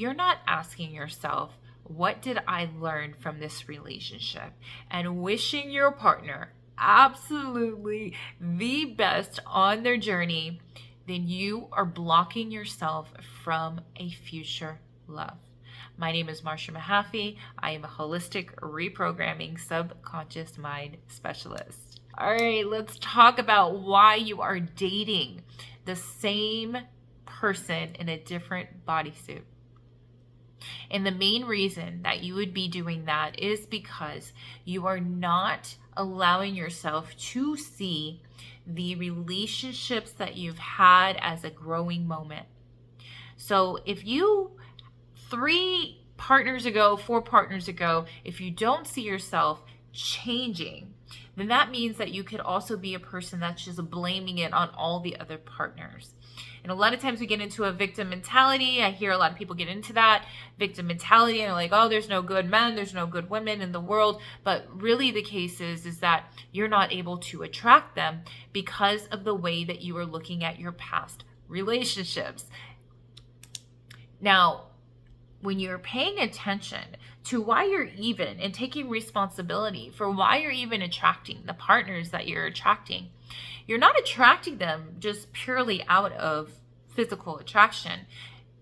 you're not asking yourself, what did I learn from this relationship? And wishing your partner absolutely the best on their journey, then you are blocking yourself from a future love. My name is Marsha Mahaffey. I am a holistic reprogramming subconscious mind specialist. All right, let's talk about why you are dating the same person in a different bodysuit. And the main reason that you would be doing that is because you are not allowing yourself to see the relationships that you've had as a growing moment. So if you 3 partners ago, 4 partners ago, if you don't see yourself changing, then that means that you could also be a person that's just blaming it on all the other partners. And a lot of times we get into a victim mentality. I hear a lot of people get into that victim mentality and they're like, oh, there's no good men, there's no good women in the world. But really the case is that you're not able to attract them because of the way that you are looking at your past relationships. Now, when you're paying attention to why you're even and taking responsibility for why you're even attracting the partners that you're attracting, you're not attracting them just purely out of physical attraction.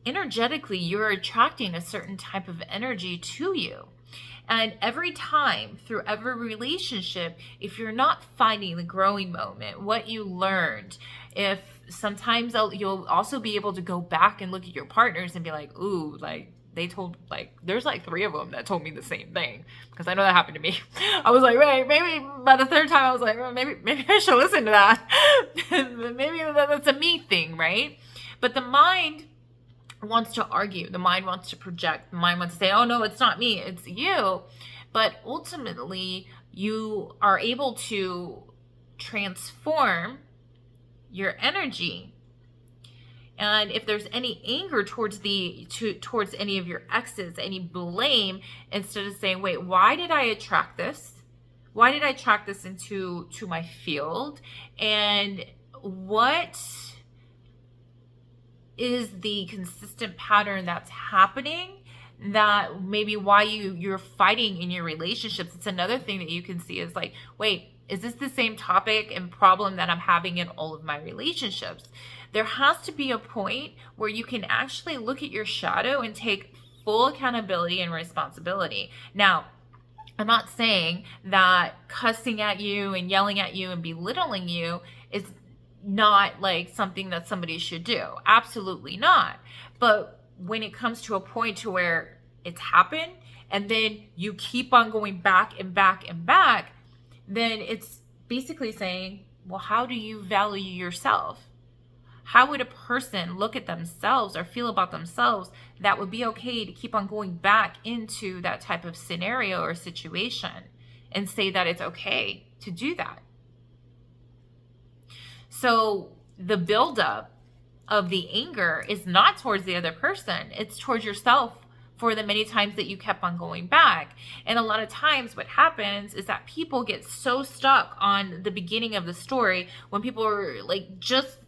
Energetically, you're attracting a certain type of energy to you. And every time through every relationship, if you're not finding the growing moment, what you learned, if sometimes you'll also be able to go back and look at your partners and be like, ooh, like, they told, like, there's like 3 of them that told me the same thing, because I know that happened to me. I was like, wait, maybe by the 3rd time I was like, well, maybe I should listen to that. Maybe that's a me thing, right? But the mind wants to argue, the mind wants to project, the mind wants to say, oh no, it's not me, it's you. But ultimately you are able to transform your energy. And if there's any anger towards any of your exes, any blame, instead of saying, wait, why did I attract this? Why did I attract this into my field? And what is the consistent pattern that's happening that maybe why you're fighting in your relationships? It's another thing that you can see is like, wait, is this the same topic and problem that I'm having in all of my relationships? There has to be a point where you can actually look at your shadow and take full accountability and responsibility. Now, I'm not saying that cussing at you and yelling at you and belittling you is not like something that somebody should do. Absolutely not. But when it comes to a point to where it's happened and then you keep on going back and back and back, then it's basically saying, well, how do you value yourself? How would a person look at themselves or feel about themselves that would be okay to keep on going back into that type of scenario or situation and say that it's okay to do that? So the buildup of the anger is not towards the other person. It's towards yourself for the many times that you kept on going back. And a lot of times what happens is that people get so stuck on the beginning of the story when people are like just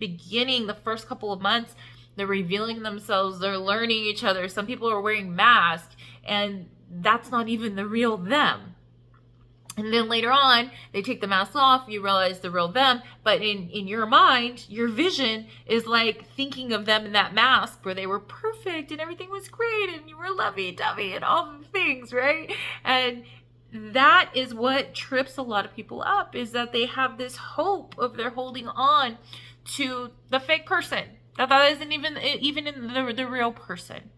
beginning the first couple of months, they're revealing themselves, they're learning each other. Some people are wearing masks and that's not even the real them. And then later on, they take the mask off, you realize the real them, but in your mind, your vision is like thinking of them in that mask where they were perfect and everything was great and you were lovey-dovey and all the things, right? And that is what trips a lot of people up, is that they have this hope of they're holding on to the fake person, that isn't even in the real person.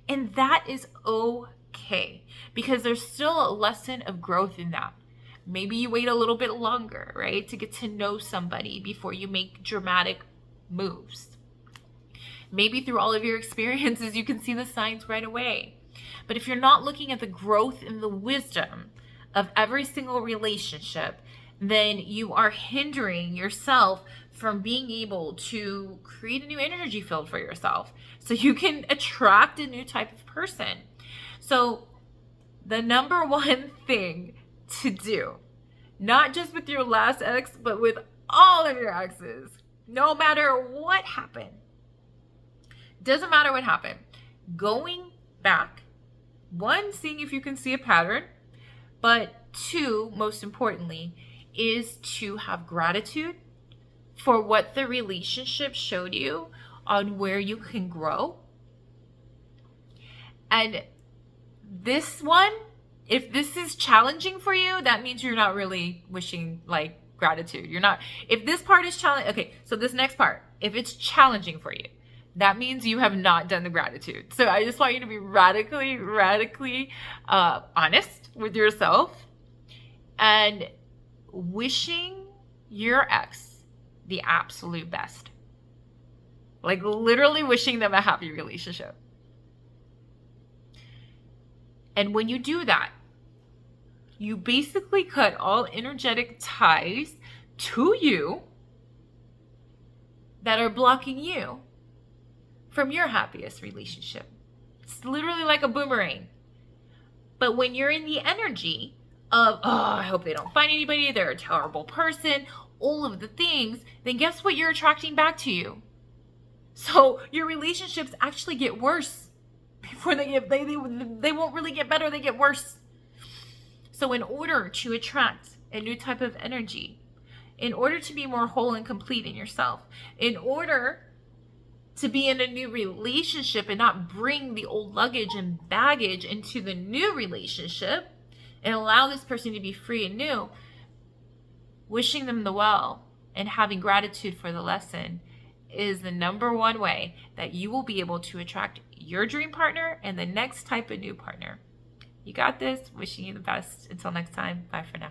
And that is okay, because there's still a lesson of growth in that. Maybe you wait a little bit longer, right, to get to know somebody before you make dramatic moves. Maybe through all of your experiences, you can see the signs right away. But if you're not looking at the growth and the wisdom of every single relationship, then you are hindering yourself from being able to create a new energy field for yourself so you can attract a new type of person. So the number one thing to do, not just with your last ex, but with all of your exes, no matter what happened, doesn't matter what happened, going back, one, seeing if you can see a pattern, but two, most importantly, is to have gratitude for what the relationship showed you on where you can grow. And this one, if this is challenging for you, that means you're not really wishing like gratitude. You're not, if this part is challenging, okay, so this next part, if it's challenging for you, that means you have not done the gratitude. So I just want you to be radically honest with yourself and wishing your ex the absolute best. Like literally wishing them a happy relationship. And when you do that, you basically cut all energetic ties to you that are blocking you from your happiest relationship. It's literally like a boomerang. But when you're in the energy of, oh, I hope they don't find anybody, they're a terrible person, all of the things, then guess what you're attracting back to you? So your relationships actually get worse before they won't really get better, they get worse. So in order to attract a new type of energy, in order to be more whole and complete in yourself, in order to be in a new relationship and not bring the old luggage and baggage into the new relationship and allow this person to be free and new, wishing them the well and having gratitude for the lesson is the number one way that you will be able to attract your dream partner and the next type of new partner. You got this. Wishing you the best. Until next time. Bye for now.